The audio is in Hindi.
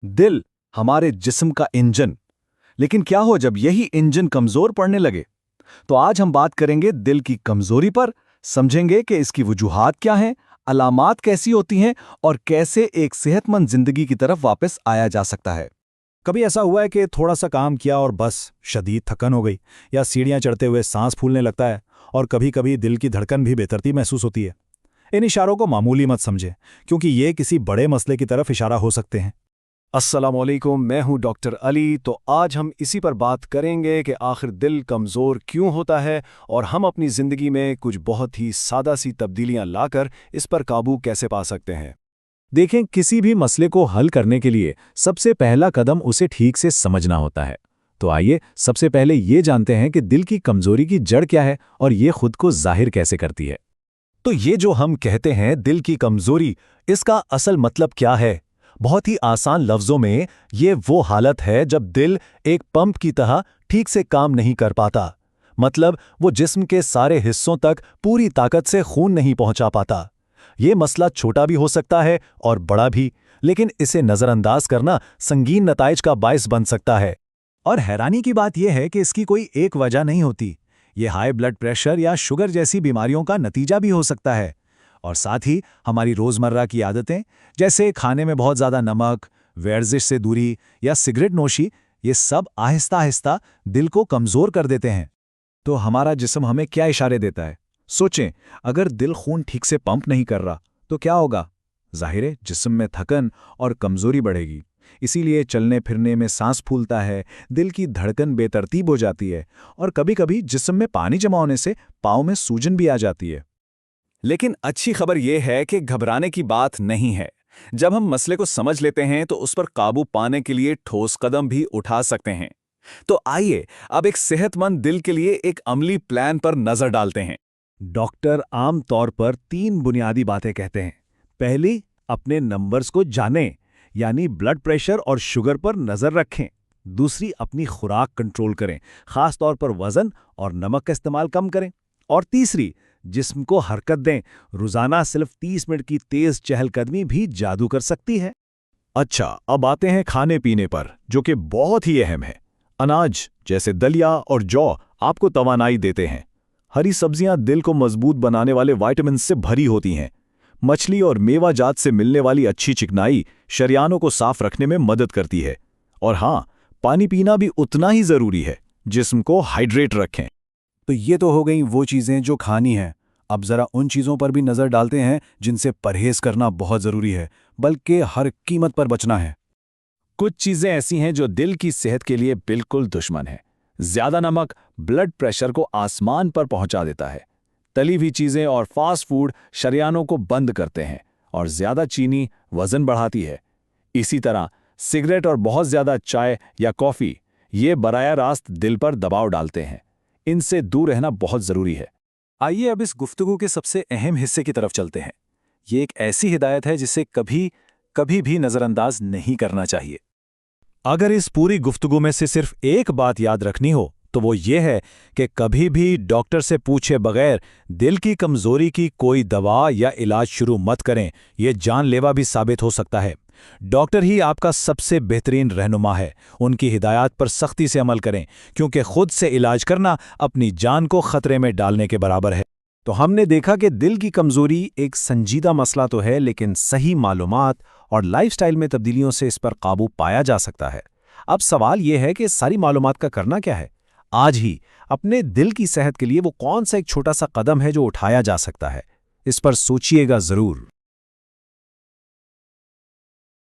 दिल हमारे जिस्म का इंजन। लेकिन क्या हो जब यही इंजन कमजोर पड़ने लगे? तो आज हम बात करेंगे दिल की कमजोरी पर, समझेंगे कि इसकी वजूहात क्या हैं, अलामात कैसी होती हैं और कैसे एक सेहतमंद जिंदगी की तरफ वापस आया जा सकता है। कभी ऐसा हुआ है कि थोड़ा सा काम किया और बस शदीद थकन हो गई, या सीढ़ियां चढ़ते हुए सांस फूलने लगता है, और कभी कभी दिल की धड़कन भी बेतरतीब महसूस होती है। इन इशारों को मामूली मत समझें, क्योंकि ये किसी बड़े मसले की तरफ इशारा हो सकते हैं। अस्सलामुअलैकुम, मैं हूं डॉक्टर अली। तो आज हम इसी पर बात करेंगे कि आखिर दिल कमज़ोर क्यों होता है और हम अपनी ज़िंदगी में कुछ बहुत ही सादा सी तब्दीलियां लाकर इस पर काबू कैसे पा सकते हैं। देखें, किसी भी मसले को हल करने के लिए सबसे पहला कदम उसे ठीक से समझना होता है। तो आइए सबसे पहले ये जानते हैं कि दिल की कमजोरी की जड़ क्या है और ये खुद को जाहिर कैसे करती है। तो ये जो हम कहते हैं दिल की कमज़ोरी, इसका असल मतलब क्या है? बहुत ही आसान लफ्ज़ों में ये वो हालत है जब दिल एक पंप की तरह ठीक से काम नहीं कर पाता। मतलब वो जिस्म के सारे हिस्सों तक पूरी ताकत से खून नहीं पहुंचा पाता। ये मसला छोटा भी हो सकता है और बड़ा भी, लेकिन इसे नज़रअंदाज करना संगीन नताइज का बायस बन सकता है। और हैरानी की बात यह है कि इसकी कोई एक वजह नहीं होती। ये हाई ब्लड प्रेशर या शुगर जैसी बीमारियों का नतीजा भी हो सकता है। और साथ ही हमारी रोज़मर्रा की आदतें, जैसे खाने में बहुत ज़्यादा नमक, वर्जिश से दूरी या सिगरेट नोशी, ये सब आहिस्ता आहिस्ता दिल को कमज़ोर कर देते हैं। तो हमारा जिस्म हमें क्या इशारे देता है? सोचें, अगर दिल खून ठीक से पंप नहीं कर रहा तो क्या होगा? जाहिर है जिस्म में थकन और कमजोरी बढ़ेगी। इसीलिए चलने फिरने में सांस फूलता है, दिल की धड़कन बेतरतीब हो जाती है और कभी-कभी जिस्म में पानी जमा होने से पाँव में सूजन भी आ जाती है। लेकिन अच्छी खबर यह है कि घबराने की बात नहीं है। जब हम मसले को समझ लेते हैं तो उस पर काबू पाने के लिए ठोस कदम भी उठा सकते हैं। तो आइए अब एक सेहतमंद दिल के लिए एक अमली प्लान पर नजर डालते हैं। डॉक्टर आम तौर पर 3 बुनियादी बातें कहते हैं। पहली, अपने नंबर्स को जानें, यानी ब्लड प्रेशर और शुगर पर नजर रखें। दूसरी, अपनी खुराक कंट्रोल करें, खास तौर पर वजन और नमक का इस्तेमाल कम करें। और तीसरी, जिस्म को हरकत दें। रोजाना सिर्फ 30 मिनट की तेज चहलकदमी भी जादू कर सकती है। अच्छा, अब आते हैं खाने पीने पर, जो कि बहुत ही अहम है। अनाज जैसे दलिया और जौ आपको तवानाई देते हैं। हरी सब्जियां दिल को मजबूत बनाने वाले विटामिन से भरी होती हैं। मछली और मेवा जात से मिलने वाली अच्छी चिकनाई शरियानों को साफ रखने में मदद करती है। और हाँ, पानी पीना भी उतना ही जरूरी है। जिस्म को हाइड्रेट रखें। तो ये तो हो गई वो चीज़ें जो खानी हैं। अब ज़रा उन चीज़ों पर भी नज़र डालते हैं जिनसे परहेज़ करना बहुत ज़रूरी है, बल्कि हर कीमत पर बचना है। कुछ चीजें ऐसी हैं जो दिल की सेहत के लिए बिल्कुल दुश्मन है। ज्यादा नमक ब्लड प्रेशर को आसमान पर पहुंचा देता है। तली हुई चीजें और फास्ट फूड शरियानों को बंद करते हैं और ज्यादा चीनी वजन बढ़ाती है। इसी तरह सिगरेट और बहुत ज्यादा चाय या कॉफी, ये बराया रास्त दिल पर दबाव डालते हैं। इनसे दूर रहना बहुत जरूरी है। आइए अब इस गुफ्तगू के सबसे अहम हिस्से की तरफ चलते हैं। ये एक ऐसी हिदायत है जिसे कभी भी नज़रअंदाज नहीं करना चाहिए। अगर इस पूरी गुफ्तगू में से सिर्फ एक बात याद रखनी हो तो वो ये है कि कभी भी डॉक्टर से पूछे बगैर दिल की कमजोरी की कोई दवा या इलाज शुरू मत करें। ये जानलेवा भी साबित हो सकता है। डॉक्टर ही आपका सबसे बेहतरीन रहनुमा है। उनकी हिदायत पर सख्ती से अमल करें, क्योंकि खुद से इलाज करना अपनी जान को खतरे में डालने के बराबर है। तो हमने देखा कि दिल की कमजोरी एक संजीदा मसला तो है, लेकिन सही मालूमात और लाइफस्टाइल में तब्दीलियों से इस पर काबू पाया जा सकता है। अब सवाल यह है कि इस सारी मालूमात का करना क्या है। आज ही अपने दिल की सेहत के लिए वो कौन सा एक छोटा सा कदम है जो उठाया जा सकता है। इस पर सोचिएगा जरूर।